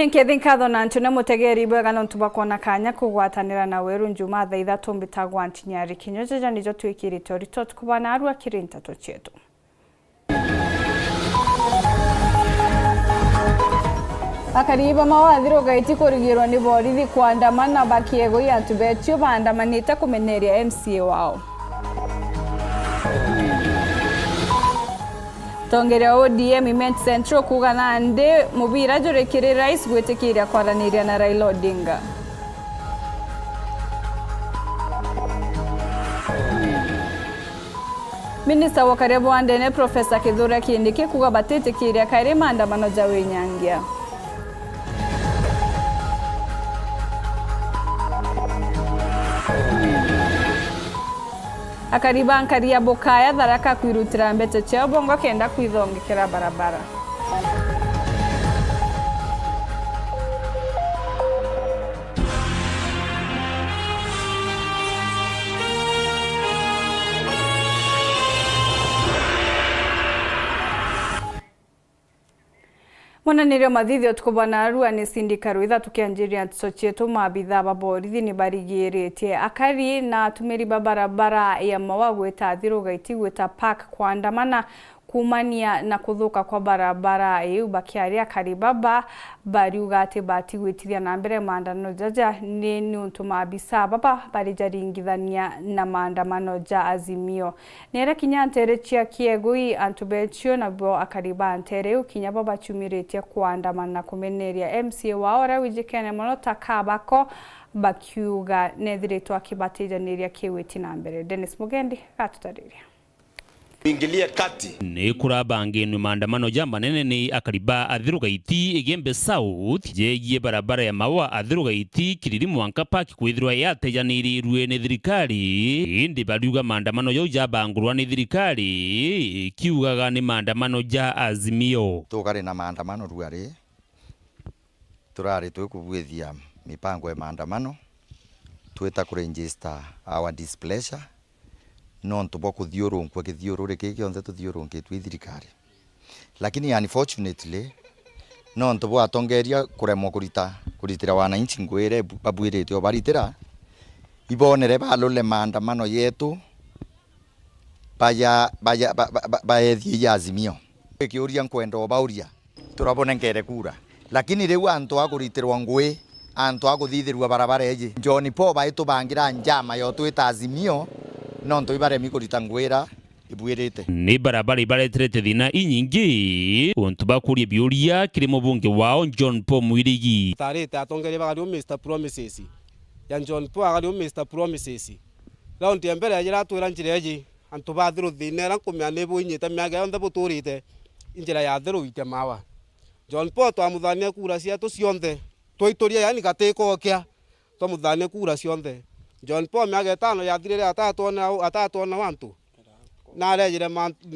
Nkethinkatho na ntune mutegeri bwega no tubakona kanya kugwatanira na Weru Njumaa thaa Ithatu mbitagwa NTINYARI kinyoja nijo twikirite orito tukubana arua kiri Ithatu chetu. Akariba mawathiro gaiti kurigirwa ni borithi kuandamana bakiego ya tubetio bandamanite kumeneria MCA wao. Tongere ODM Imment Central kugana nde mubira jurekire rais gwetekiria kwaraniria na Raila Odinga. Minister wa Karebo andene Professor Kithura Kindiki kuga batetekiria kaire maandamano ja wenyangia. Akariba nkari ya Bokaya Tharaka kwirutira mbete cheo bongo kenda kwithongekera barabara. Mwananirio mathithio tukubana arua ni sindikaru Ithatu kianjiria tusochietu maabitha baborithi ni barigiretie akari na tumiri barabara ya mawagweta thiro gaiti gweta park kuandamana kumania na kuthuka kwa barabara yu bakiaria karibaba bariuga ati batigwitithia na mbere maandamano jaja ni nuntu maabisa baba barijaringithania na maandamano ja Azimio nere kinya ntere chia kiegui antubechio na bo akariba ntere ukinya baba chumiretie kuandamana kumeneria MCA wao rawijikene mono takabako bakiuga nethiretwa akibatijanĩria kiwiti na mbere. Dennis Mugendi gatutariria ingilia kati ni kurabangenu maandamano jamba nene ni akariba athirugaiti igembe south jegie barabara ya mawa athirugaiti kiriri mwanka paki kwithirwa yatejanĩrirwe ni thirikari indi bariuga maandamano yo jabangurwa ni thirikari kiugaga ni maandamano ja Azimio tukari na maandamano ruari turari twikubwithia mipango ya maandamano twita kuregister our displeasure no ntubo kuthiurunkwa kithiurure kiki onthe tuthiurunkitwe thirikari lakini unfortunately no ntubo atongeria kuremwo kuritira wananchi ngwire babwiritio baritira ibonere balule maandamano yetu baethie ya Azimio kiuria nkwenda bauria turabone ngere kura lakini riu antu akuritirwa ngwe antu akuthithirwa barabara eje John Paul baitu bangira njama yo twita Azimio nonto ibare mikurita ngwira ibwirite ni barabara ibareterete thina inyingi untu bakurie biuria kiri mubunge wao John Paul Mwirigi tarete atongeria bagari Mr Promises ya John Paul agari Mr Promises round ya mbere yagira twira njira eje antu bathiru thina ra kumya nebo inyite miaga yonthe buturite injira ya thiru ite mawa John Paul twamuthania kura cia tu cionthe twaituria yani gateko kia twamuthania kura cionthe John Paul miaga 5 yathirire atatona wantu na arejire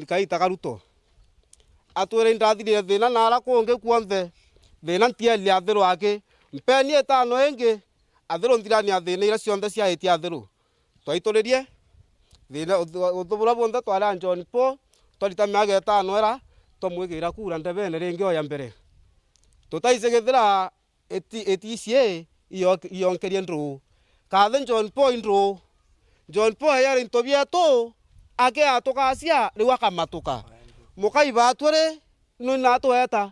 kaita karuto atwire ndathirire thina na ara kunge kuonthe thina ntieli athiru ake mpeni 5 engi athiru ndirania thina ira cionthe cia hiti athiru twaituririe thina uthubura bonthe twara John Paul twarita miaga 5 era tomwigira kura ndebene ringi oya mbere tutaisegethira eticie iyonkerie ndru kathe John Paul ndru John Paul yari ntobia to ake atokasia riwa kamatuka mukaiba atwere no nato eta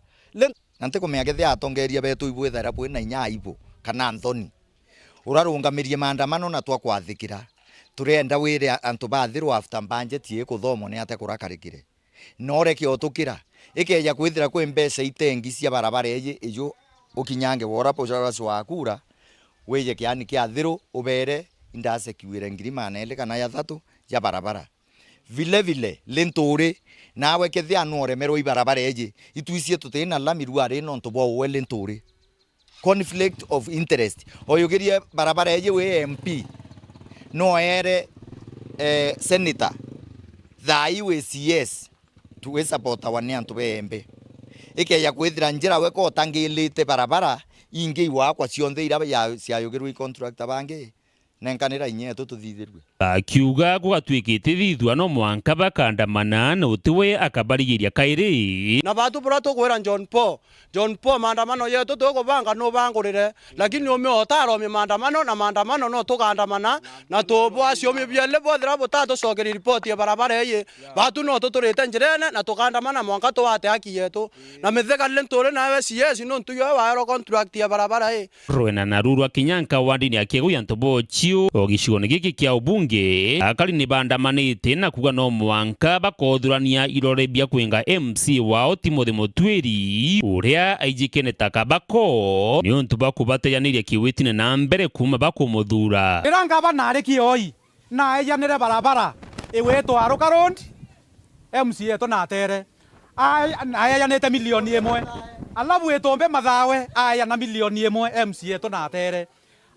nante kumeagethe atongeria betu ibwethera bwina inya ibo kana nthoni urarungamirie maandamano na twakwathikira turenda wire antu bathirwa after budget ye kuthomo ni ate kurakarikire nore kiotukira ikeja kwithira kwe mbeca itengi cia barabara eje ejo ukinyange wora poja wakura weje kiani kia thiru ubere indase kiwire ngirima ele kana ya Ithatu ya barabara vile lentore nawe kethi anore mero ibarabara eje ituisie tutena lamiru are no ntobo we lentore conflict of interest oyugirie barabara eje we MP no ere senator Thaa iwe CS tuwe support wane antu bembe ikeya kwithira njira we ko tangilite barabara ingi wakwa cionthe ira ya ciayugirwe contract bange nenkanira inye tuthithirwe akiuga gũgatuĩkĩte thithũano mwanka bakandamana na ũtiwe akabarigiria kairi na batu bora tukwira John Paul maandamano yetu tukubanga no bangurire lakini umeotaro maandamano na maandamano no tukandamana na tubwa cio mibiele bothira butatu cokeri report ya barabara ye batu no tuturite njirene na tukandamana mwanka tuwate haki yetu na mitheka lentore nawe CS no ntuyo wa contract ya barabara ye Rwena na Ruru akinyanka wandini akieguya ntobo chio ogicigo giki kia ubunge akari ni bandamanite na kuga no mwanka bakothurania irore bia kwenga MC wao Timothy Mutwiri uria aijikene takabako ni untu bakubateyaniria kiwitine na mbere kuma bakumuthura iranga banare kioi na ejanire barabara iwetwa aruka road MC yeto na tere ayayanete milioni imwe alabu etombe mathawe aya na milioni imwe MC yeto na tere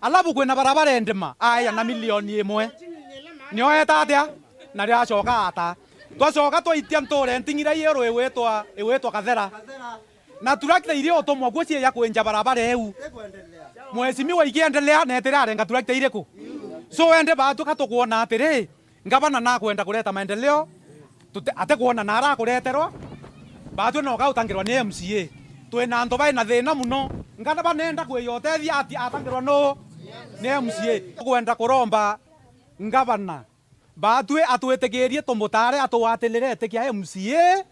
alabu kwena barabara endema aya na milioni imwe nio etatia na ria coka ata twacoka twitia ntore ntingira yero iwetwa kathera na turakita ile otomwa gwocie ya kwenja barabara eu mwesimiwa ikiendelea na etirare turakita ile ku so ende batu katukuona atiri ngabana na kwenda kuleta maendeleo ate kuona nara kureterwa batu no gautangirwa ni MCA twina ndo bai na thina muno ngana banenda kwiyotethia ati atangirwa no ni MCA kwenda kuromba ngabana batu atwetegerie tumutare atuwatilirete kia MCA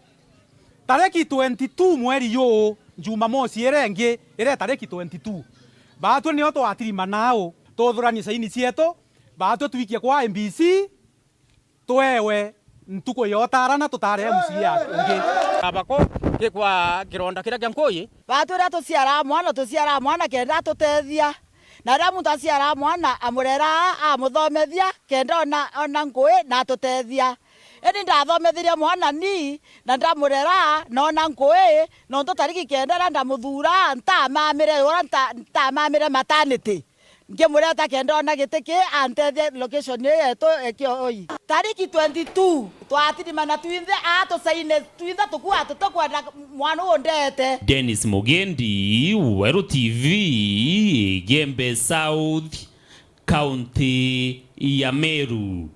tareki 22 mweri yo Jumamosi irengi ire tareki 22 batu ni oto atirima nao tuthurani saini cieto batu twikie kwa MBC twewe ntuko yotara na tutare MCA ngi abako kikwa kironda kira kya nkoyi batu ra tuciara mwana kenda tutethia na ra muntu aciara mwana amurera amuthomethia kenda ona ngui na tutethia eni ndathomethirie mwana ni na ndamurera nona ngui no tutariki kenda ra ndamuthura ntamamire maternity ngimureta kenda ona gitiki antethie location yetu ekioi tariki 22 twatirima twinthe atusaine twinthe tukua tutokwenda mwana ondete Dennis Mugendi, Weru TV, Gembe South, County ya Meru.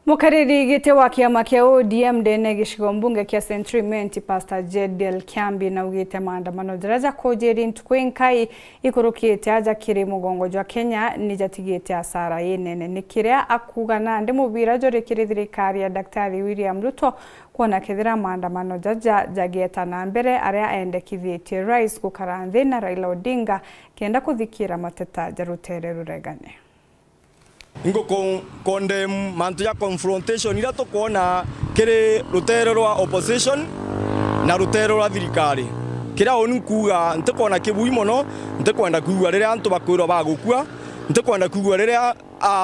Mukariri gite wa kiama kia ODM ndene gicigo mbunge kia Central Pastor Jedel Kiambi na ugite maandamano daraja kojeri ntukwenkai ikurukite aja kiri mugongo jwa Kenya nijatigite asara yenene nikiria akugana ndi mubira jore kiri thirikari ya Daktari William Ruto kuona kethira maandamano jagieta na mbere aria endekithite rais gukaranthi na Raila Odinga kenda kuthikira mateta jarutere ruregane Ingo condemn mantu ya confrontation ira tukona kiri rutere rwa opposition na rutere rwa thirikari kira oni kuga ntukona kibui mono ntukwenda kuigwa riria antu bakwirwo bagukua ntukwenda kuigwa riria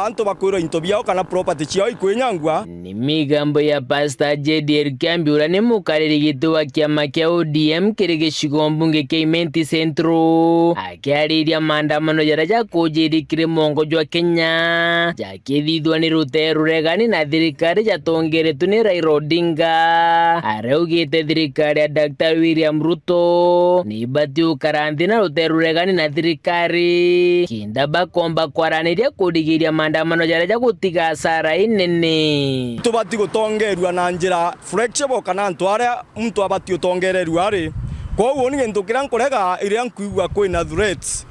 antu bakwirwo into biao kana property ciao ikwinyangwa ni migambo ya Pastor Jedel Kiambi ura ni mukariri gitu wa kiama kia ODM kiri gicigo mbunge kia Central akiariria maandamano jaraja kujiri kiri mongo jwa Kenya jakithithwa ni rutere ruregani na thirikari jatongeretu ni Raila Odinga araugite thirikari ya Daktari William Ruto ni bati ukaranthi na rutere ruregani na thirikari kinda bakomba kwaraniria kudigiria maandamano jaraja gutiga asara inene tubati gutongerwa na njira flexible kana ntware muntu abati utongererwa ari koguo ni gintu kira nkorega iria nkuigwa kwina threats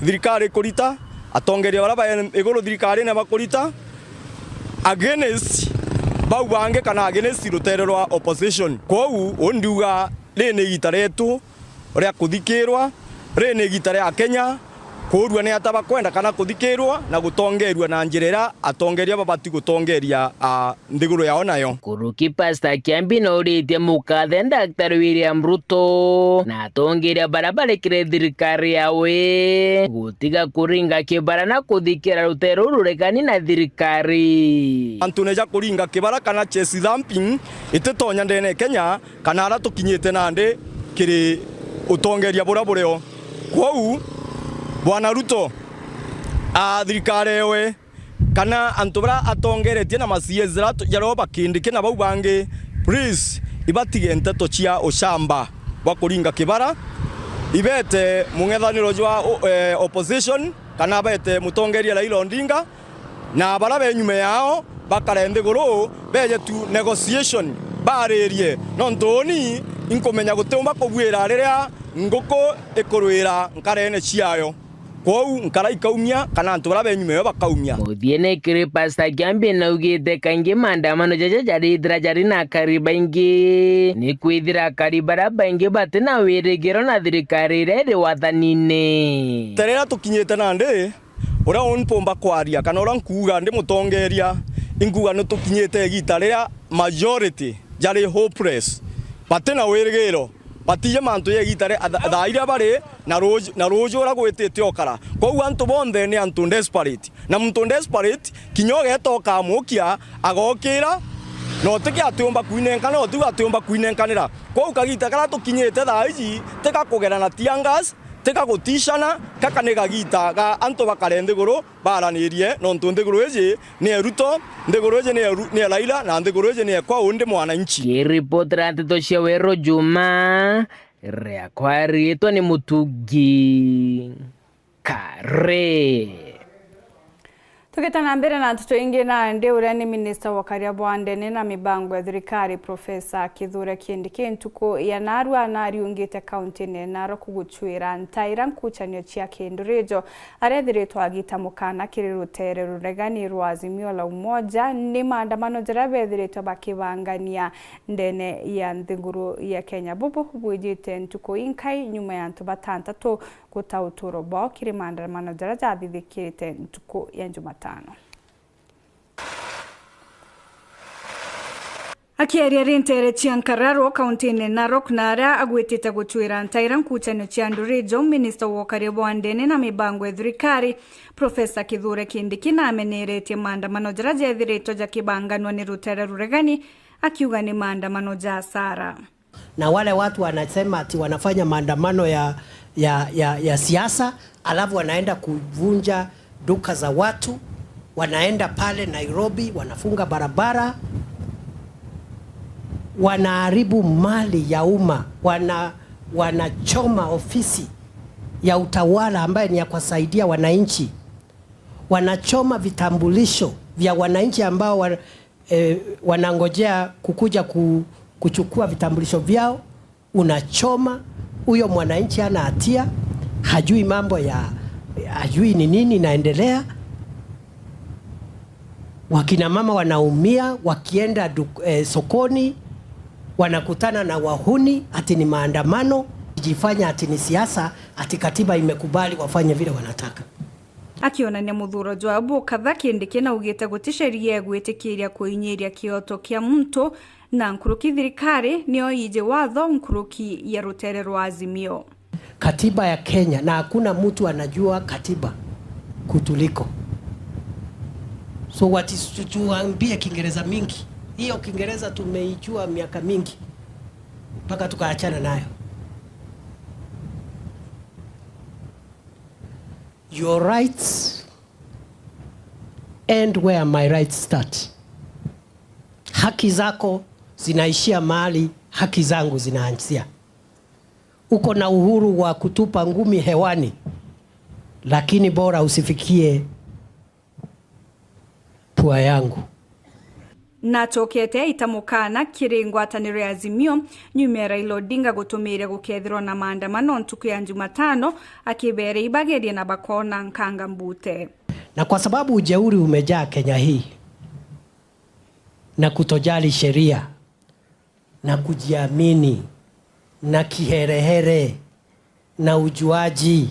thirikari kurita atongeria baraba iguru thirikari na bakurita against bau bange kana against rutere rwa opposition koguo ondiuga rene gitaretu ria kuthikirwa rene gitare ya Kenya kurwa ni ataba kwenda kana kuthikirwa na gutongerwa na njirera atongeria babati gutongeria ndiguru yao nayo kuruki Pastor Kiambi no ritie mukathe Daktari William Ruto na atongeria barabara kire thirikari yawe gutiga kuringa kibara na kuthikira rutere ruregani na thirikari antu neja kuringa kibara kana chesi thumping itetonya ndene Kenya kana ara tukinyite nande kiri utongeria burabureo kwau Bwana Ruto thirikari yewe kana antubra atongeretie na masiezera yaroba kindi kina bau bange please ibatige nteto cia ushamba wa kuringa kibara ibete mungethaniro jwa opposition kana bete mutongeria Raila Odinga na bara benyume yao bakarende goro beje tu negotiation barerie nontoni inkomenya gutemba kugwira riria ngoko ikurwira nkarene ciayo kwau nkara ikaumia kana antu bara benyume yo bakaumia muthiene kiri Pastor Kiambi na ugite kaingi maandamano jaja jarithira jari na kariba ingi ni kwithira karibara baingi batina wirigiro na thirikari iri wathanine terera tukinyite nande ura onpomba kwaria kana ura nkuga ndi mutongeria inguga no tukinyite gita riria majority jari hopeless batina wirigiro batiye mantu ye gitare thaira bare na rojo ra gwetete okara kwa antu bonde ni antu desperate na muntu desperate kinyoge etoka mukia agokira no tiki atumba kuinenkana otu atumba kuinenkanira kwa ukagita kara tukinyete thaiji teka kugera na tiangas teka gutishana kaka nega gita ga antu bakarende goro baranirie no ntunde goro eje ni eruto ndegoro eje ni Laila na ndegoro eje ni kwa unde mwananchi kiripotera ntitoshia Weru Njumaa reakwari eto ni Mutugi Kare Tukitana mbere na ntutu ingi na ndi uria ni Minister wa Kariabwa ndene na mibango ya thirikari Professor Kithure Kindiki ntuku ya Narua na ariungite county ne Narok guchwira ntaira nkuchanio cia kindurejo arethiritwo agita mukana kiri rutere ruregani rwa Azimio la Umoja ni maandamano jarabethiritwo bakibangania ndene ya nthinguru ya Kenya bubu bwijite ntuku inkai nyuma ya ntu batantatu gutauturo bo kiri maandamano jarajathithikite ntuku ya Jumatano. Akiaria rintere chiankararo kaunti-ini Narok nara agwetete guchwira ntaira nkuchanio cia ndurejo Minister wa Kariabwa ndene na mibango ya thirikari Professor Kithure Kindiki na ameneretie maandamano jarajethiritwo jakibanganwa ni rutere ruregani akiuga ni maandamano ja hasara. Na wale watu wanasema ati wanafanya maandamano ya siasa alafu wanaenda kuvunja duka za watu, wanaenda pale Nairobi wanafunga barabara, wanaharibu mali ya umma, wanachoma ofisi ya utawala ambaye ni ya kusaidia wananchi, wanachoma vitambulisho vya wananchi ambao wanangojea kukuja kuchukua vitambulisho vyao, unachoma. Huyo mwananchi ana hatia, hajui mambo hajui ni nini inaendelea. Wakina mama wanaumia wakienda sokoni, wanakutana na wahuni ati ni maandamano, jifanya ati ni siasa, ati katiba imekubali wafanye vile wanataka. Akionania muthuro jwabu kadha Kindiki na ugite gutisheria gwitikiria kuinyiria kioto kia muntu na nkuruki thirikari nio ije watho nkuruki ya rutere rwa Azimio. Katiba ya Kenya, na hakuna mtu anajua katiba kutuliko. So tuambie Kiingereza mingi. Hiyo Kiingereza tumeijua miaka mingi mpaka tukaachana nayo. Your rights end where my rights start. Haki zako zinaishia mahali haki zangu zinaanzia. Uko na uhuru wa kutupa ngumi hewani, lakini bora usifikie pua yangu. Na chokete itamukana kiri ngwataniro ya Azimio nyuma Raila Odinga gutumire gukethirwo na maandamano ntuku ya Jumatano akibere ibagerie na bakona nkanga mbute. Na kwa sababu ujeuri umejaa Kenya hii na kutojali sheria na kujiamini na kiherehere na ujuaji,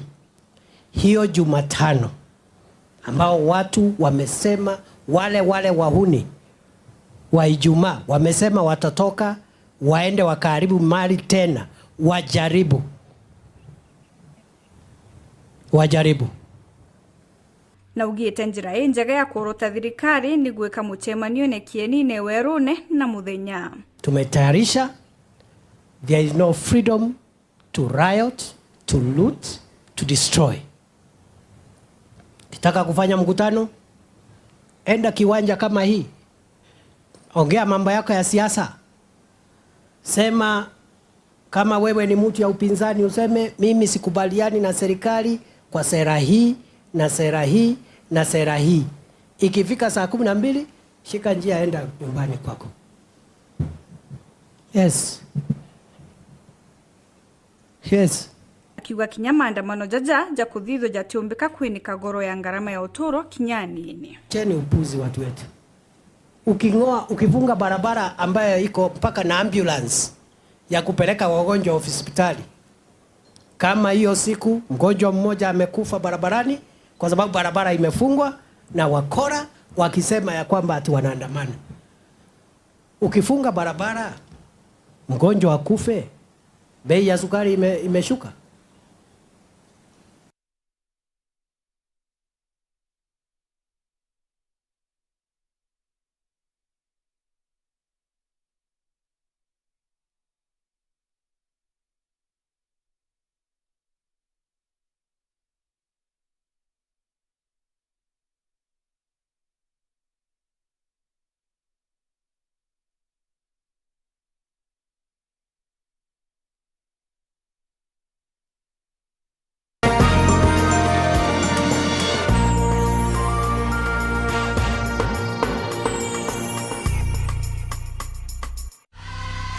hiyo Jumatano ambao watu wamesema wale wahuni wa Ijumaa wamesema watatoka waende wakaharibu mali tena, wajaribu. Na ugite njira njega ya kurota thirikari ni gweka muchemanio ne kienine Werune na muthenya. Tumetayarisha. There is no freedom to riot, to loot, to destroy. Kitaka kufanya mkutano, enda kiwanja kama hii, ongea mambo yako ya siasa. Sema kama wewe ni mtu ya upinzani, useme mimi sikubaliani na serikali kwa sera hii na sera hii na sera hii. Ikifika saa 12 shika njia enda nyumbani kwako. Yes. Akiuga kinya maandamano ja kuthitho jatiumbika kwinika goro ya ngarama ya uturo kinyanini. Cheni upuzi watu wetu. Ukifunga barabara ambayo iko mpaka na ambulance ya kupeleka wagonjwa hospitali. Kama hiyo siku mgonjwa mmoja amekufa barabarani kwa sababu barabara imefungwa na wakora wakisema ya kwamba ati wanaandamana. Ukifunga barabara mgonjwa akufe, bei ya sukari imeshuka.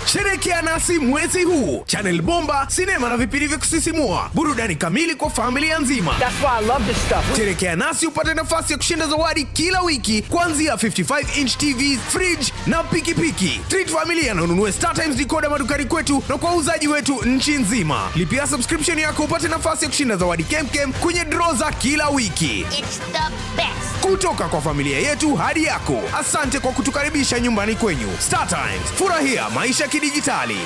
Sherekea nasi mwezi huu. Channel bomba, sinema na vipindi vya kusisimua. Burudani kamili kwa familia nzima. That's why I love this stuff. Sherekea nasi upate nafasi ya kushinda zawadi kila wiki kuanzia 55-inch TVs, fridge na pikipiki. Treat familia na ununue StarTimes decoder madukani kwetu na kwa uzaji wetu nchi nzima. Lipia subscription yako upate nafasi ya kushinda zawadi kemkem kwenye draw za kila wiki. It's the best. Kutoka kwa familia yetu hadi yako. Asante kwa kutukaribisha nyumbani kwenyu. StarTimes, furahia maisha kidijitali.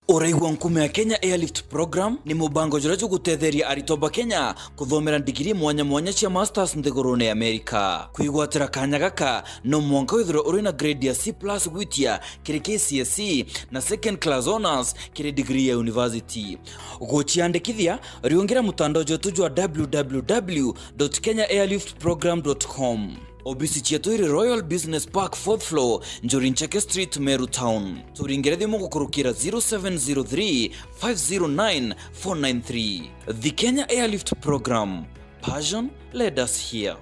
Uraigwa nkume ya Kenya Airlift Program ni mubango jurajo gutetheria aritoba Kenya kuthomera digiri mwanya cia masters nthigurune Amerika. Kuigwatira kanya gaka no mwanka withiro uri na grade ya C+ gwitia kiri KCSE na second class honors kiri degree ya university. Ugochiandikithia riongera mutandao jotu jwa www.kenyaairliftprogram.com. Obisi chetu iri Royal Business Park 4th floor, Njorincheke Street, Meru Town. Turingeredi mungu kurukira 0703 509 493. The Kenya Airlift Program. Passion led us here.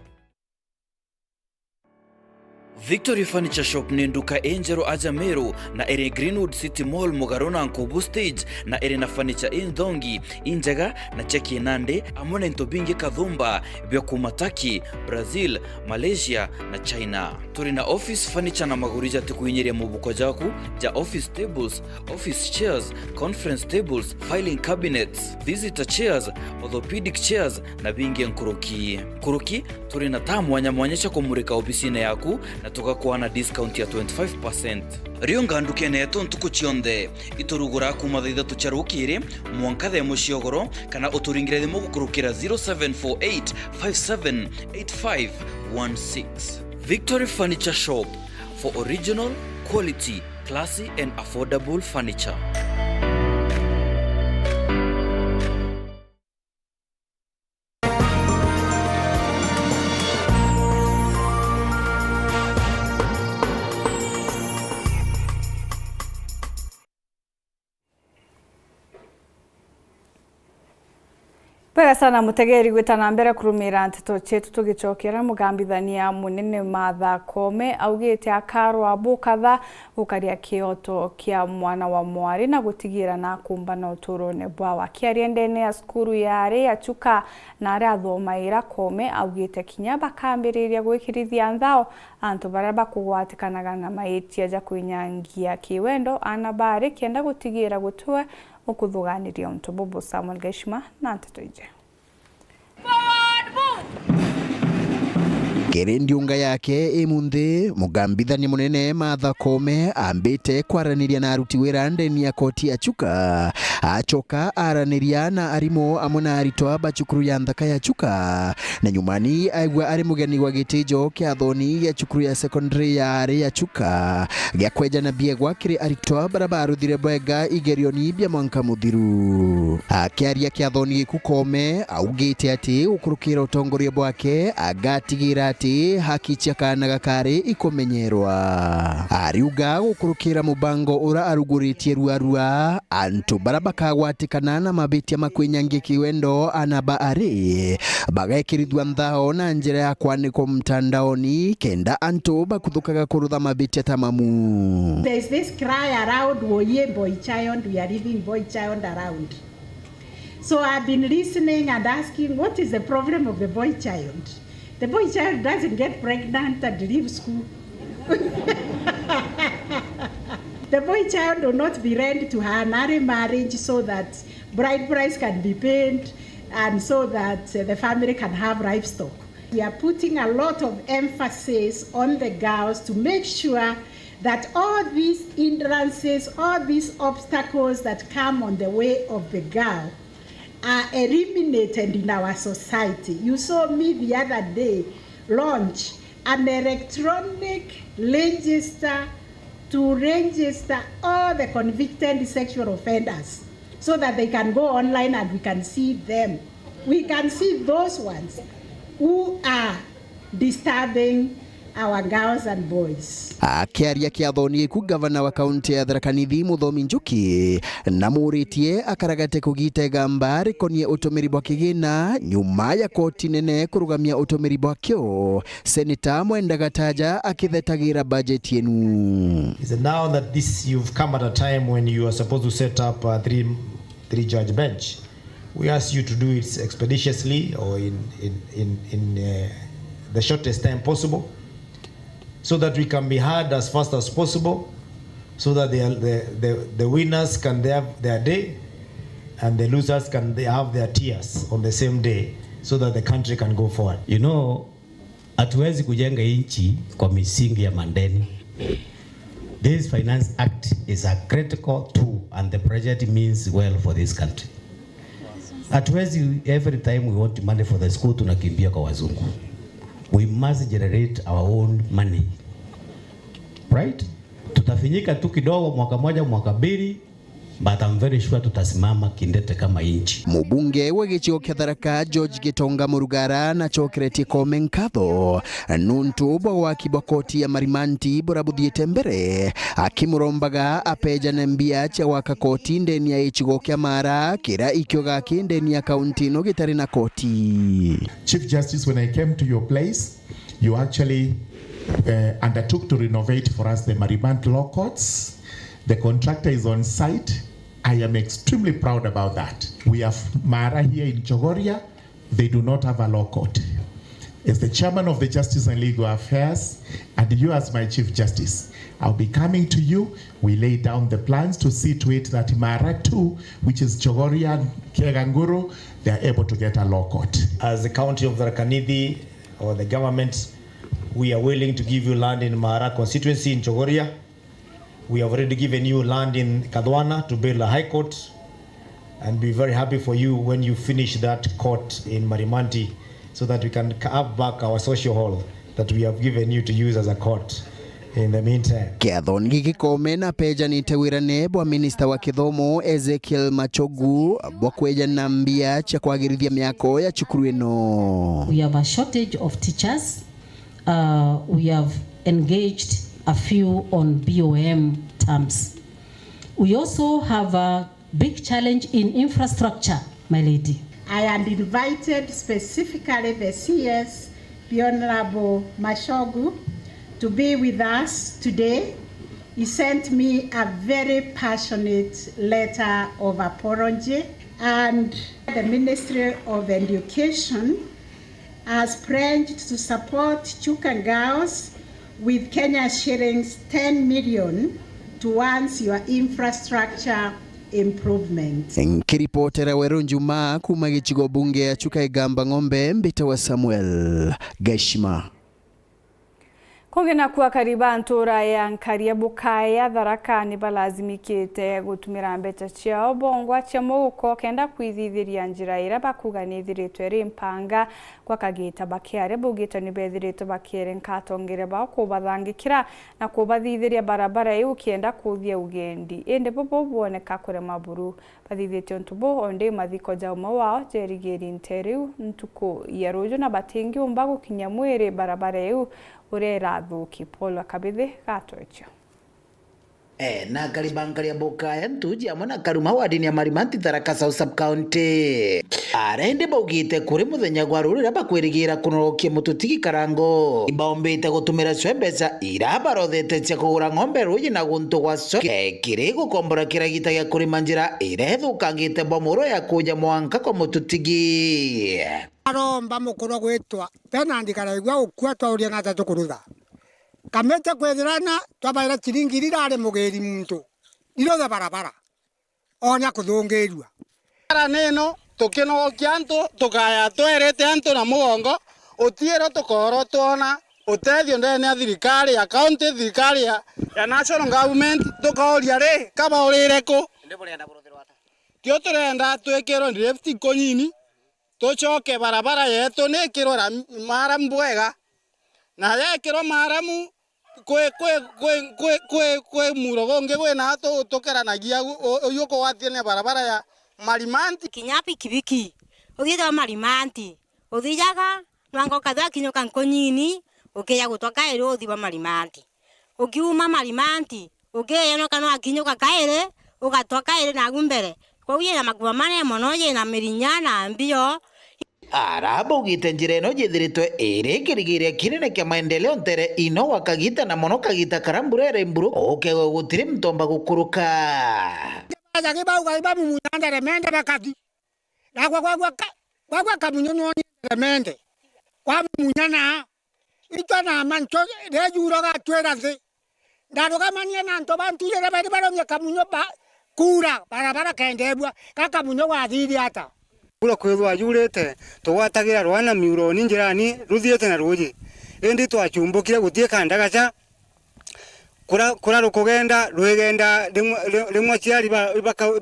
Victory Furniture Shop ni nduka enjero aja Meru na ere Greenwood City Mall Mugarona Nkubu Stage na ere na furniture indongi injaga na cheki nande amone ntobingi kadhumba bya kumataki Brazil, Malaysia na China. Turi na office furniture na magurija tukuinyeria mubuko jaku ja office tables, office chairs, conference tables, filing cabinets, visitor chairs, orthopedic chairs na bingi nkuruki. Kuruki turi na tamu wanyamwanyesha kumurika ofisine yaku na tukakuwa na discount ya 25%. Rionga nduke neto ntuku chionde iturugura kuma thitha tucharukire mwankathe muciogoro kana uturingire thimu gukurukira 0748578516. Victory Furniture Shop for original, quality, classy and affordable furniture. Pega sana mutegeri gwitana mbere kurumira nteto chetu tugicokera mugambithania munene Martha Koome augite akaro abukatha gukaria kioto kia mwana wa mwari na gutigira na kumba na uturone bwa kiaria ndene ya skuru yare achuka na ari athomaira. Koome augite kinya bakambiriria gwikirithia nthao antu baraba kugwatikanaga na maitia ja kwinyangia kiwendo anabari kenda gutigira gutwe ukuthuganiria untu bubu. Samuel Geshima na nteto ije. Ndiunga yake imunthi mugambithani munene Martha Koome ambite kwaraniria na aruti wira ndeni ya koti ya Chuka achoka araniria na arimo amona aritoa bachukuru ya nthaka ya Chuka na nyumani aigwa ari mugeni wa gitijo kia thoni ya chukuru ya secondary ya ari ya Chuka gya kweja na biegwa kiri aritoa barabaru thire bwega igerioni bya mwanka muthiru akiaria kia thoni ku Koome augite ati ukurukira utongoria bwake agatigira ati haki cia kana gakari ikumenyerwa. Ariuga gukurukira mubango ura aruguritie ruarua antu barabakagwatikana na mabitia makwinyangi kiwendo anaba ari bagekirithwa nthao na njira ya kwaniko mtandaoni kenda antu bakuthukaga kurutha mabitia tamamu. There's this cry around woye boy child, we are leaving boy child around. So I've been listening and asking, what is the problem of the boy child? The boy child doesn't get pregnant and leave school. The boy child will not be ready to have an marriage so that bride price can be paid and so that the family can have livestock. We are putting a lot of emphasis on the girls to make sure that all these hindrances, all these obstacles that come on the way of the girl are eliminated in our society. You saw me the other day launch an electronic register to register all the convicted sexual offenders so that they can go online and we can see them. We can see those ones who are disturbing our girls and boys. Akiaria kiathoni ku gavana wa kaunti ya Tharaka Nithi Muthomi Njuki na muritie akaragate kugite gamba rikonie utumiri bwa kigina nyuma ya koti nene kurugamia utumiri bwakyo. Senator Mwenda Gataja akithetagira budget yenu. Is it now that this you've come at a time when you are supposed to set up a three judge bench? We ask you to do it expeditiously or in the shortest time possible, so that we can be heard as fast as possible, so that the winners can have their day and the losers can have their tears on the same day, so that the country can go forward. You know, hatuwezi kujenga nchi kwa misingi ya mandeni. This Finance Act is a critical tool and the project means well for this country. Hatuwezi every time we want money for the school tunakimbia kwa wazungu. We must generate our own money. Right? Tutafinyika tu kidogo mwaka moja mwaka mbili, but I'm very sure tutasimama kindete kama inchi. Mubunge wa gĩcigo kĩa Tharaka George Gitonga Murugara na chokereti komenkatho nuntu bwa kibokoti ya marimanti burabuthiĩte mbere akimurombaga apejane mbia cia waka koti ndeni ya gĩcigo kĩa Mara kĩra ikioga kindeni ya kaunti no gĩtarĩ na koti. Chief Justice, when I came to your place, you actually undertook to renovate for us the Marimanti law courts. The contractor is on site. I am extremely proud about that. We have Mara here in Chogoria. They do not have a law court. As the chairman of the Justice and Legal Affairs, and you as my Chief Justice, I'll be coming to you. We lay down the plans to see to it that Mara 2, which is Chogoria and Keganguru, they are able to get a law court. As the county of Tharaka Nithi or the government, we are willing to give you land in Mara constituency in Chogoria. We have already given you land in Kadwana to build a high court, and be very happy for you when you finish that court in Marimanti, so that we can have back our social hall that we have given you to use as a court in the meantime. Kiathoni gĩkome na pejanĩte wĩrane bwa minista wa gĩthomo Ezekiel Machogu bwa kwejana mbia cia kwagĩrithia mĩako ya cukuru ĩno. We have a shortage of teachers. We have engaged a few on BOM terms. We also have a big challenge in infrastructure, my lady. I had invited specifically the CS, the Honorable Mashogu, to be with us today. He sent me a very passionate letter of apology, and the Ministry of Education has pledged to support Chuka girls with Kenya shillings 10 million towards your infrastructure improvement. Nkiripotera Weru Njumaa kuma gĩcigo bunge ya Chuka Igamba Ng'ombe Mbita wa Samuel Gashima. Kongena kuwa kariba ntura ya nkaria bukaya Tharaka ni balazimikite gutumira mbeca ciao bongwa cia muguko kenda kwithithiria njira ira bakuganithiritwe ri mpanga kwa kagita bakiare bugito ni bethiritwe bakiere nkatongere ba kubathangikira na kubathithiria barabara iu kienda kuthia ugendi ende bobo boneka kure maburu bathithitio ntubo onde mathiko jauma wao jerigeri nteriu ntuko ya rojo na batingi umbago kinyamwere barabara iu urera thuki Paul Akabithi gatoicho na karibangaria bukaya ntuji amwe na karuma wadini ya Marimanti Tharaka South Sub County arende baugite kuri muthenya gwa rurira bakwirigira kunorokia mututiki karango ibaombite gutumira cwembeca irabarothete cia kugura ng'ombe ruji na guntu gwaco kiri gukombora kiragita gya kurima njira irethukangite bomuro ya kuja mwanka kwa mututiki aromba mukuru gwitwa tena ndikara igwa ukua twauria na tatu kurutha kamete kwethirana twabaira chiringi rirare mugeri muntu irothe barabara onya kuthungirua ara neno tukinokia antu tukaya twerete antu na mugongo utiero tukoro tuona utethio ndene ya thirikari ya county thirikari ya national government tukoria ri kaba urireko kio turenda twekero drift konyini tucoke barabara yetu nikirora maramu bwega na yekiro maramu kwe murogonge gwe na tukeranagia yuko watine barabara ya Marimanti kinyapi kibiki uthitha Marimanti uthijaga nwango kadha kinyoka nkonyini ukiya gutoka ero uthiba Marimanti ukiuma Marimanti ukiya no kana kinyoka kaire ugatoka ere na gumbere kwa uye na makuwa mane monoje na mirinyana mbio arabo ugite njira ino jithiritwe irikirigiria kinene kia maendeleo ntere ino wakagita na mono kagita karamburere mburu ukewe gutiri mtomba gukuruka Zagi bauga ibamu munyanda remende bakati na kwa kamunyo noni remende kwa munyana itana mancho rejuro ga twera ze ndaroga mania na nto bantu le bari baronye kamunyo ba kura barabara kaendebwa kaka munyo wa thiri ata kula kwethwa yurete twatagira rwana miuro ninjirani ruthiete na ruji endi twachumbukire gutie kandagacha kura rukugenda rwegenda rimwe ciari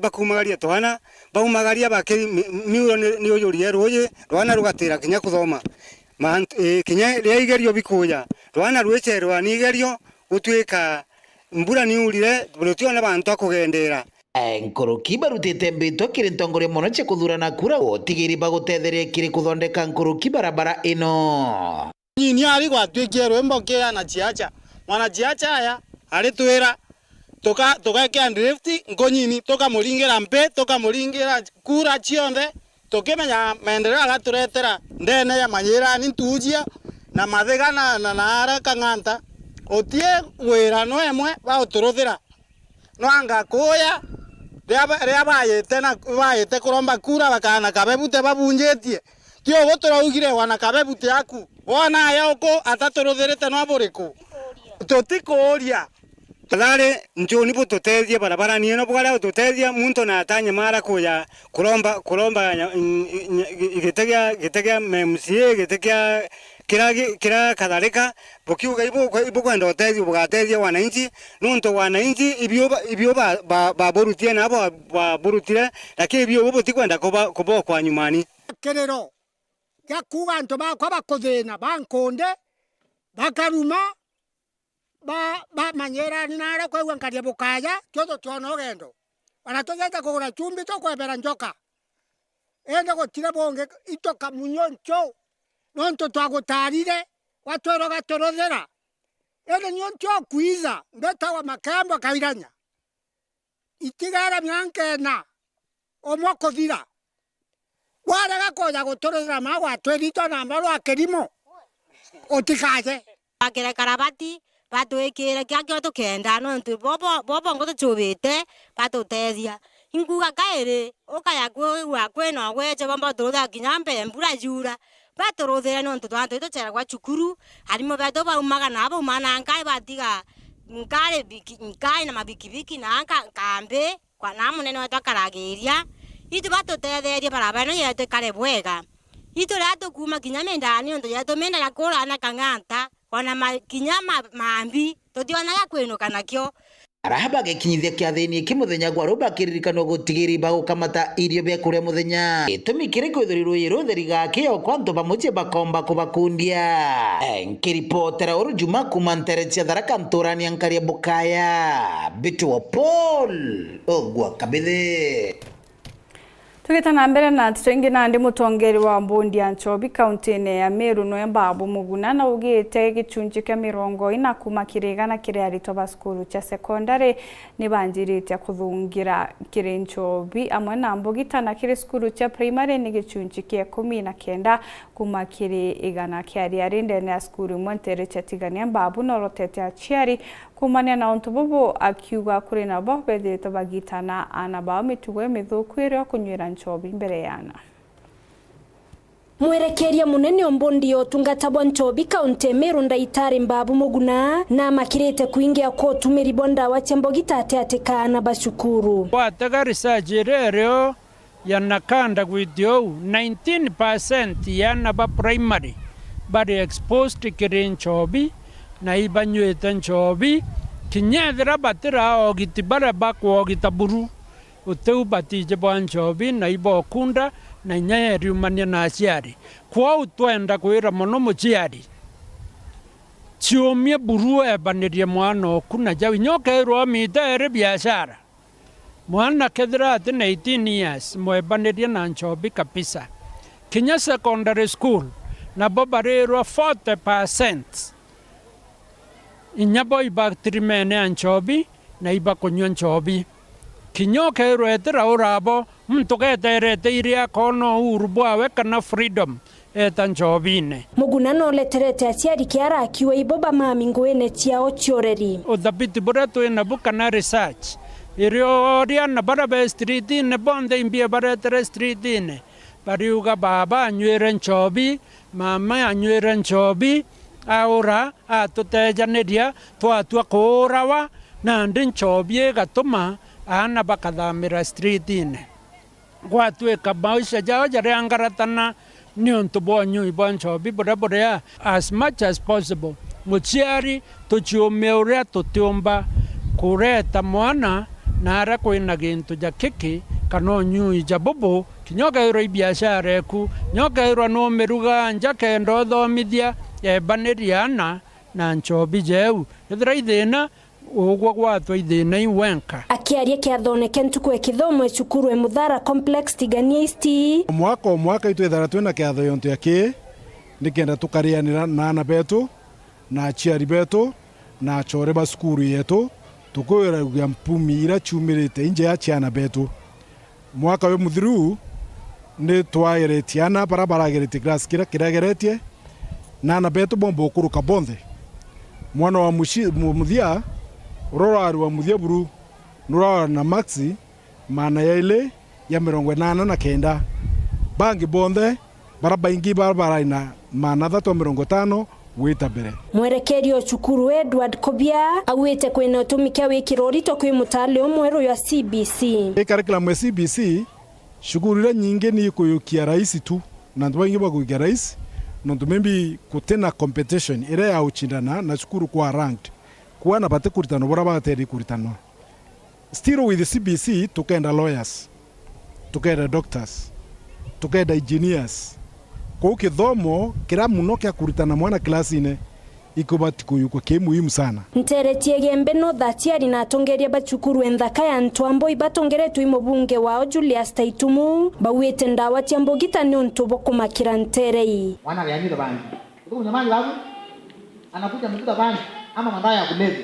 bakumagaria twana baumagaria bakiri miuro ni uyurie ruji rwana rugatira kinya kuthoma kinya reigerio bikuya rwana rwecerwa nigerio gutwika mbura ni urire burutiona bantu akugendera Nkoroki barutite mbito kiri ntongore mono cia kuthurana kura utigiri bagutetheria kiri kuthondeka nkoroki barabara ino nyini ari gwatwikie rwembo kia na chiacha mwana chiacha aya ari twira tukakea drift nkonyini tukamuringira mpe tukamuringira kura cionthe tukimenya maendeleo agaturetera ndene ya manyirani ntujia na mathiga na ara kang'anta utie wira no emwe bauturuthira no anga kuya ria bayete kuromba kura bakana kabebute babunjetie kio guturaugire wana kabebute yaku wona yoko ataturuthirite no buriku tutikuria Tadare njoni butotethia barabara ni no bugara butotethia muntu na atanye mara kuya kuromba gitegia MCA gitegia kira kadhalika bukiuga ibu kwenda otethia bugatethia wananchi nunto wananchi ibyo baborutie nabo baborutire lakini ibyo butikwenda kubo kwa nyumani kerero ya kuga nto ba kwa bakothena bankonde bakaruma ba manyera nara kwa nkaria bukaya kyoto twono gendo wanatogenda kugura chumbi to kwebera njoka ende gotire bonge itoka munyoncho nonto twagutarire watoro gatorothera ende nyoncho kwiza mbeta wa makambo kairanya itigara myankena omoko thira wara gakoja gutorothera magwa twerito na mbaro akerimo otikaje akira karabati batwikire kyakyo tukenda no ntu bobo ngo tuchubite batutethia inguga kaire ukaya gwa kweno gweche bomba turutha kinyambe mbura jura baturuthira no ntu twantu tuchera gwa chukuru harimo bato baumaga nabo mana nkai batiga nkai na mabikibiki na kambe kwa namunene wetu akaragiria itu batutetheria barabara yetu kare bwega itu rato kuma kinyame ndani ntu yetu mena yakura na kang'anta ona kinyama maambi tutiona ya kwinuka nakio arahaba gekinyithia kiathini kimuthenya gwa rubakiririkano gutigiri bagukamata irio bya kuria muthenya itumi kiri kwithirirwo irutheri gakio kwantu bamucie bakomba kubakundia nkiripotera Njumaa kuma nteretia Tharaka nturania nkaria bukaya bitu wa Paul ogwa kabithe. Tugitana mbere na tuingi na ndi mutongeri wa mbundi ya Nchobi kaunti-ini ya Meru no Embabu Muguna na ugite gicunji kia 40 kuma kirigana kiri arito ba skulu cha secondary ni banjirite kuthungira kiri Nchobi amwe na mbugitana kiri skulu cha primary ni gicunji kia 19 kuma kiri igana kia arinde na skulu mwentere cha tigania Embabu no rotete achiari kumania na ontobobo akiuga kuri na bo bethito bagitana ana ba mitugo mithukwire kunywira Nchobi mbere yana mwerekeria munene ombondi otungata bwa Nchobi kaunti Meru Ndaitari Mbabu Muguna na makirete kuingia ko tumiri bonda wachembogita ateatekana bashukuru wataga research rero yanakanda gwithio 19% yana ba primary bari exposed kiri Nchobi na ibanywete Nchobi kinyethera batira ogitibara bakwo gitaburu uteu batije bwa Nchobi na ibokunda na nyeri umania na aciari kwa utwenda kwira muno muciari ciumie buru ebanirie mwana oku na jawi nyokerwo mitere biashara mwana kethira ati 18 years mwebanirie na Nchobi kabisa kinya secondary school na bobarerwa 40% inyabo ibaktirimene Nchobi na ibakunywa Nchobi kinyoke rwetera urabo mtu keterete iria kono urubwawe kana freedom eta Nchobine Muguna no leterete aciari kiara akiwa iboba mami ngwene ciao cioreri uthabiti bura twina bukana research irio riana bara street ne bonde imbia bara street ne bariuga baba anywere Nchobi mama anywere Nchobi aura atutejaneria twatua kurawa na ndi Nchobi gatuma ana bakathamira street ine gwatwika maisha jao jarangaratana ni onto bonyu ibon Nchobi bora as much as possible muciari tuchiumeure tutiumba kureta mwana nara kwina gintu ja kiki kano nyu jabobo kinyoga iro biashara eku nyoga iro no meruga njake ndo thomithia ebaneriana na Nchobi jeu ithira ithina ugwa gwatwa ithina iwenka akiaria kiathoneke ntuku ekithomo cukuru e Muthara complex tigania isti mwaka itwethara twina kiatho yonto yake nikenda tukarianira na ana betu na aciari betu na achore ba cukuru yetu tukwira gya mpumi ira chumirite inje ya ciana betu mwaka we muthiru ni twairetiana barabara gerete class kirageretie na ana betu bombo kuruka bonthe mwana wa muthia urorari wa muthia buru nurora na maxi mana ya ile ya 89 bangi bonthe baraba ingi barabara ina mana 350 wita bere mwerekerio cukuru Edward Kobia awite kwina utumika wikirorito kwi mutale omweru ya CBC curriculum ya CBC shugurira nyingi ni kuyukia raisi tu na ndwangi bagukia raisi no tumembi kutena competition ire ya uchindana na cukuru kwa ranked kwa na bate kuritano bora bateri kuritano still with the CBC tukenda lawyers tukenda doctors tukenda engineers kwa kithomo kira muno kya kuritana mwana class ine ikobati kuyuko ke muhimu sana nteretie gembe no thatiari na atongeria bacukuru enthaka ya Ntwambo ibatongeretwe imubunge wao Julius Taitumu bawite ndawa tiambogita ni ontubo kumakira nterei wana yanyira bangi uko nyamani wangu anakuja mkuta bangi ama mandaya ya kumeza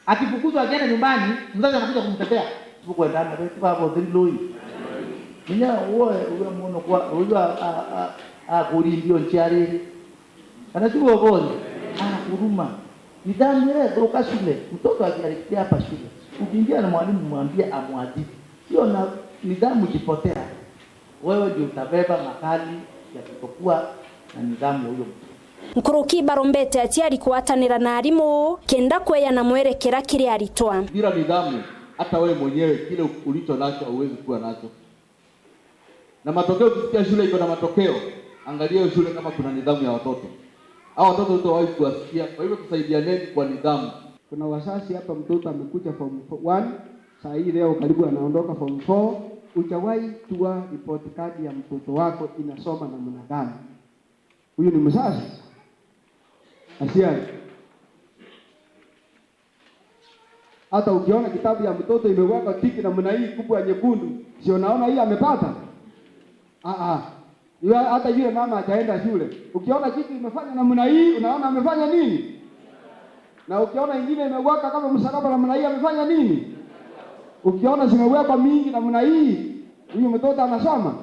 akifukuzwa agenda nyumbani mzazi anakuja kumtetea uko ndani na kwa hapo loi ninya uwe muno kwa uwa kuri ndio nchiari anachukua boni huruma nidhamu ile kutoka shule mtoto akielekea hapa shule ukiingia na mwalimu mwambie amwadhibu sio na nidhamu ikipotea wewe ndio utabeba makali ya kutokuwa na nidhamu huyo Nkuruki barombete atiari kuatanira na arimu kenda kweya na mwerekera kiri aritwa bila nidhamu hata wewe mwenyewe kile ulicho nacho huwezi kuwa nacho na matokeo ukisikia shule iko na matokeo angalia shule kama kuna nidhamu ya watoto Hao watoto hutawahi kuwasikia. Kwa hivyo tusaidianeni kwa nidhamu. Kuna wazazi hapa, mtoto amekuja form 1, saa hii leo karibu anaondoka form 4. Ujawahi tua report card ya mtoto wako inasoma namna gani? Huyu ni mzazi. Asiani. Hata ukiona kitabu ya mtoto imewekwa tiki namna hii kubwa nyekundu, sio naona hii amepata? Hata yule mama ataenda shule. Ukiona kitu imefanya namna hii, unaona amefanya nini? Na ukiona ingine imeweka kama msalaba namna hii, amefanya nini? Ukiona zimewekwa mingi namna hii, huyu mtoto anasoma.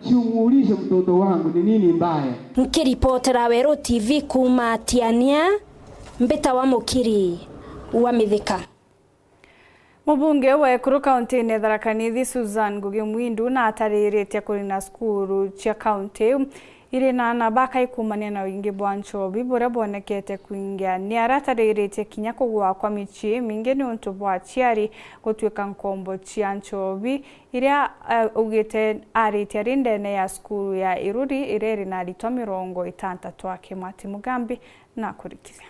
Si umuulize mtoto wangu ni nini mbaya. Nkiripotera Weru TV kuma Tiania, Mbita wa Mukiri wa Mithika. Mubunge wa Ekuru County ne Tharaka Nithi Susan Ngugi Mwindu na atarĩrĩte kũrĩ na cukuru cia county irĩ na nabaka ikumania na wingi bwa nchobi buria bonekete kuingia. Ni aratarĩrĩte kinya kũgũa kwa mĩciĩ mingi nĩ ũndũ bwa aciari gũtuĩka nkombo cia nchobi iria ugĩte arĩte arĩ ndene ya cukuru ya Iruri ĩrĩa ĩrĩ na arutwo 60 ake. Mwati Mugambi na kũrikithia.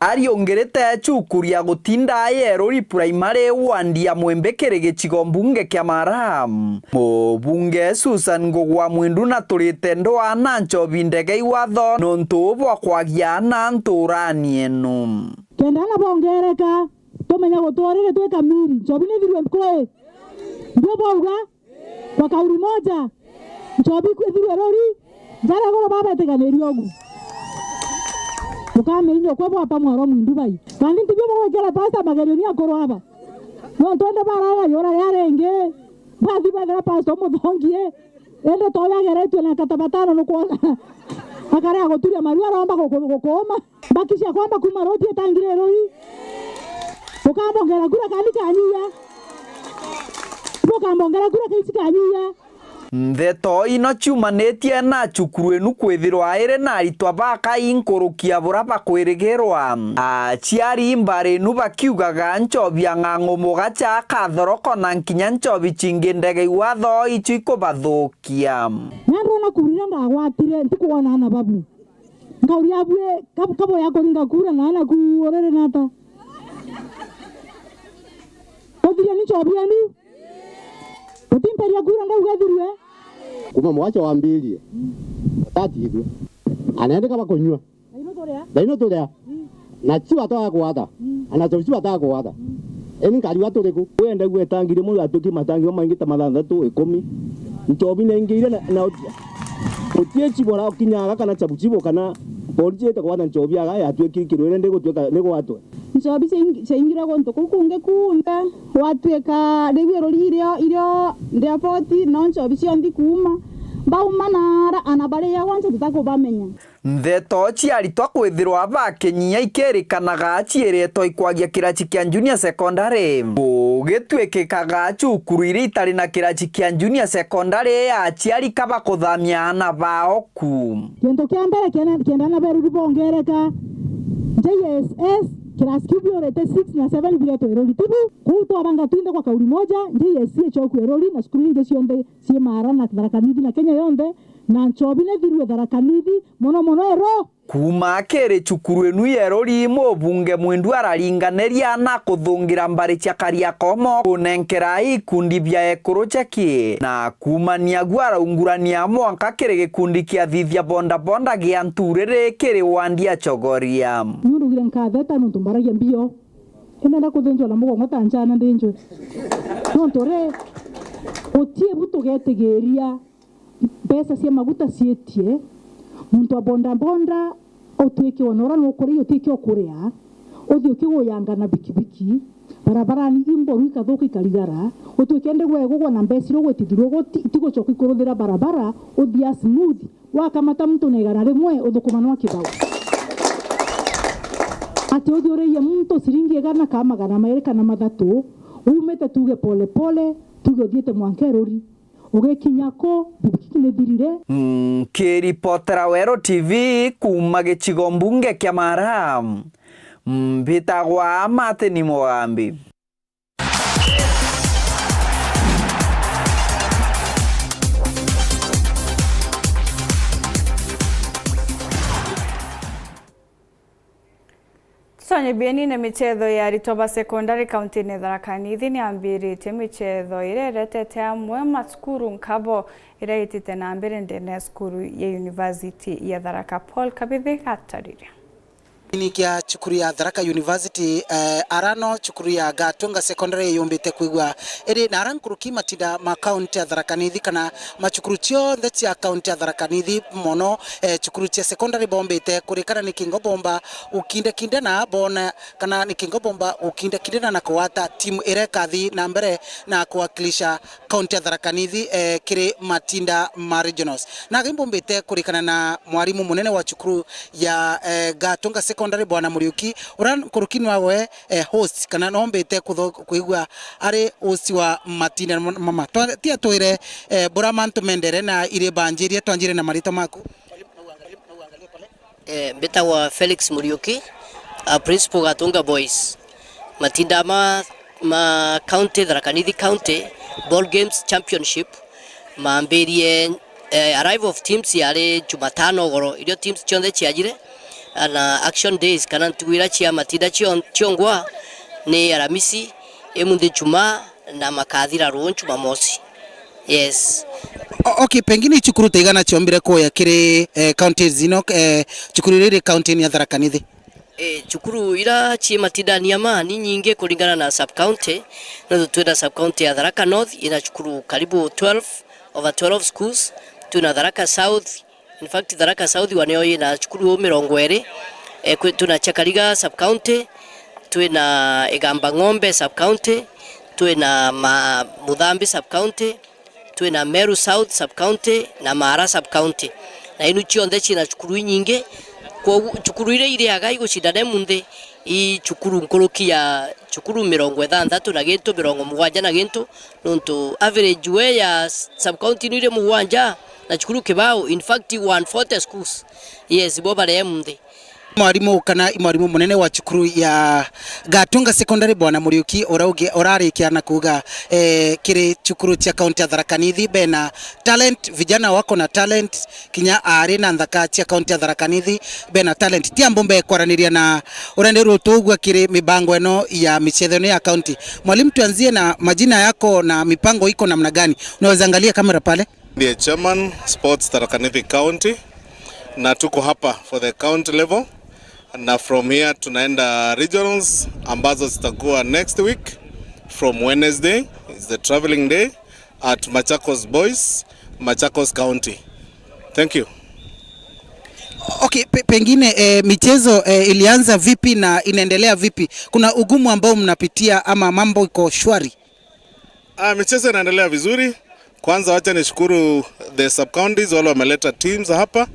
Ariongerete cukuru ya gutinda Yeruri primary wandi ya Mwembe gĩcigo mbunge kĩa Maram. Mũbunge Susan Ngugi wa Mwindu na tũrĩte ndoa na nchobi ndege iwatho nontu bwa kwagia na nturani eno. Kenda na bongereka tumenya gutwarire tweka miri nchobi ni thirwe mkoe ndio bauga kwa kauli moja nchobi kwithirwe rori njara goro baba teganĩrio ogu ukamenya kwa baba mwaro Mwindu bai kandi tibyo mwekera pasta magerio akoro hapa no twende barara yora yarenge bathi bagera pasta muthongie ende toya geretwe na katabatano no kuona akare agoturia maru aromba gukoma bakisha kwamba kuma roti etangire roi ukambongera kura kandi kanyuya ukambongera kura kaisi kanyuya. Ndeto ino ciumanĩtie na cukuru ĩnu kwithirwa ĩrĩ na aritwa baka inkurukia bura bakwĩrĩgĩrwa. Aciari mbarĩ ĩnu bakiugaga nchobi ya ng'ang'u mũgaca kathoroko na nkinya nchobi cingĩ ndege iwatho icio ikũbathukia. Nandona kurira ndagwatire ntikuona na babu ngauria bwe kabo yako ndakura na ana kuorere nata Odire ni nchobi enu utimperia kura ndaugathirwe kuma mwacha wambirie tati hizo anaenda kama kunywa daino torea na chiwa toa kuata anachochiwa toa kuata eni kali watu reko wenda gwetangire mu atuki matangi maingi ta 6 nchobi nengire na utie chibora kinyaga kana chabuchibo kana polije kwa nchobi aga atuki kirwere ndego tuka nego watu nchobi ceingira gonto kukunge kunga watweka rewero irio ndapoti no nchobi ciondi kuma baumanara anabare ya wanje tutakubamenya. Ndeto ciaritwa kwithirwa bakenyia ikerikanaga ciĩrĩtwo ikwagia kĩraci kĩa junior secondary gũgĩtuĩkĩkaga cukuru iria itarĩ na kĩraci kĩa junior secondary aciari kaba kũthamia ana bao ku. Kĩndũ kĩa mbere kĩenda na Weru bongereka JSS kirasi kibiorete 6 na 7 vile Erori tibu kuto banga twinde kwa kauli moja JSC choku Erori na shukuru inge cionde cie Mara na Tharaka Nithi na Kenya yonde na nchobi ne thirwe Tharaka Nithi mono ero kuma kere cukuru enu Erori mũbunge Mwindu araringaneria na kuthungira mbari cia Kariakomo kunenkera ikundi bia Ekuru cheki na kumania gwaraungurania mwanka kere gikundi kia thithia bonda gia nturere kere wandia chogoria nurugire nkatheta nuntu mbaragia mbio enenda kuthenjwa na mugongo tanjana ndenjwe nontore otie buto getegeria pesa cia maguta cietie muntu wa bonda otweke onora no kuri otike okuria othio kigoyanga na bikibiki barabara ni imboru ikathoka ikarigara otweke ndegwe gugwa na mbesi ro gwetithirwo gutigo choki kuruthira barabara othia smooth wakamata muntu negara rimwe uthukuma no kibao ati othio reia muntu siringi egana kama magana mairi kana mathatu umete tuge pole tuge othiete mwankerori ugekinyako bibikine thirire. Kiripotera Weru TV kuma gĩcigo mbunge kĩa Maram mbitagwa Martin Mugambi. Tusonye bieni na michezo ya Ritoba Secondary County ni Tharaka Nithi ni ambirite michezo ireretete amwe maskuru nkabo ireitite na mbere ndene skuru ya University ya Tharaka. Paul Kabithi atariria ni kia chukuru ya Tharaka University arano chukuru ya Gatunga Secondary yombete kuigwa eri narankuru kimatida ma county ya Tharaka Nithi kana machukuru chio ndeti ya county ya Tharaka Nithi mono chukuru chia secondary bombete kurikana ni kingo bomba ukinde kinde na bona kana ni kingo bomba ukinde kinde na kuwata timu irekathi na mbere na kuwakilisha county ya Tharaka Nithi kire matinda ma regionals na gimbombete kurikana na mwalimu munene wa chukuru ya Gatunga Secondary Bwana Muriuki uran kurukini wawe host kana nombete kuigwa ari host wa matina mama tia toire buramantu mendere na ire banjiria twanjire na marito maku beta wa Felix Muriuki principal Gatunga Boys matinda ma county Tharaka Nithi County Ball Games Championship maambirie arrival of teams yale Jumatano goro ilio teams chonde chiajire na action days kana tuwira chia matinda chiongwa ni Aramisi emunde Njumaa na makathira ronchu mamosi. Yes. Okay, pengine chukuru teigana chiombire ko ya kire county zino chukuru riri county ya Tharaka Nithi. Chukuru ira chi matinda niama ni nyinge kulingana na sub county na tuenda sub county ya Tharaka North ina chukuru karibu 12 over 12 schools. Tuna Tharaka South. In fact, Tharaka South waneo ina chukuru 20 tuna Chakariga sub county, tuna Igamba Ng'ombe sub county, tuna Mudhambi sub county, tuna Meru South sub county na Mara sub county. Na inu chionde china chukuru nyinge kwa chukuru ile agai gushindane munde I chukuru nkoroki ya chukuru 60 na gento 70 na gento nonto average we ya sub county ile muwanja na chukuru kibao in fact 140 schools. Yes, boba le munde mwarimu kana mwarimu munene wa chukuru ya Gatunga Secondary Bwana Muriuki orarikia na kuga kire chukuru cha county ya Tharaka Nithi bena talent vijana wako na talent kinya arena ndaka cha county ya Tharaka Nithi bena talent tia mbombe kwaraniria na urendero tugwa kire mibango eno ya michezo ya county. Mwalimu, tuanzie na majina yako na mipango iko namna gani? Unaweza angalia kamera pale. The chairman sports Tharaka Nithi County na tuko hapa for the county level na from here tunaenda regionals ambazo zitakuwa next week from Wednesday is the traveling day at Machakos Boys, Machakos County. Thank you. Okay, pengine michezo ilianza vipi na inaendelea vipi? Kuna ugumu ambao mnapitia ama mambo iko shwari? Michezo inaendelea vizuri. Kwanza wacha nishukuru the sub counties wale wameleta teams hapa.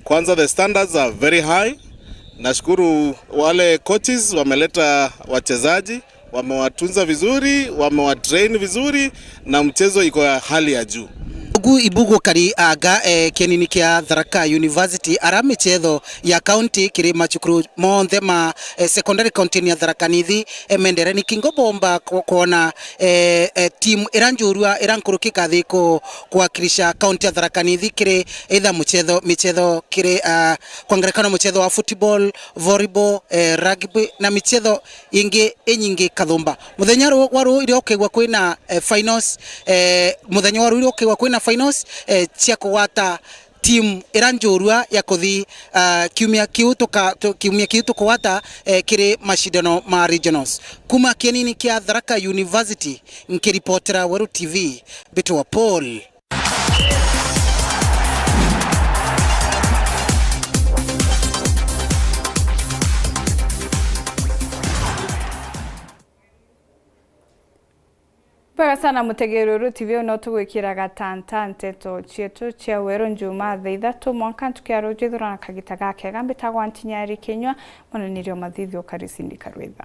Kwanza the standards are very high. Nashukuru wale coaches wameleta wachezaji, wamewatunza vizuri, wamewatrain vizuri na mchezo iko hali ya juu. Ibugo kari aga kenini kia Tharaka University ara michezo ya county kiri machukuru monthe ma secondary county ya Tharaka Nithi mendere ni kingo bomba kuona team iranjurua irankuruki kathi kuwakilisha county ya Tharaka Nithi kiri either michezo kiri kwangerekano mchezo wa football, volleyball, rugby na michezo ingi enyingi kathumba. Muthenya waru iri okegwa kwina finals muthenya waru iri okegwa kwina finals cia kuwata team iranjurua ya kuthi kiumia kiu tukuwata kiri mashindano ma regionals kuma kenini kia Tharaka University nkiripotera Weru TV Beto wa Paul. Pega sana mutegero Weru TV no tugwikira gatanta nteto chietu chia Weru Njumaa thaa 3 mwanka tukiaro jithurana kagita gake gambitagwa NTINYARI KINYUA monanirio mathithio karisindika rwitha.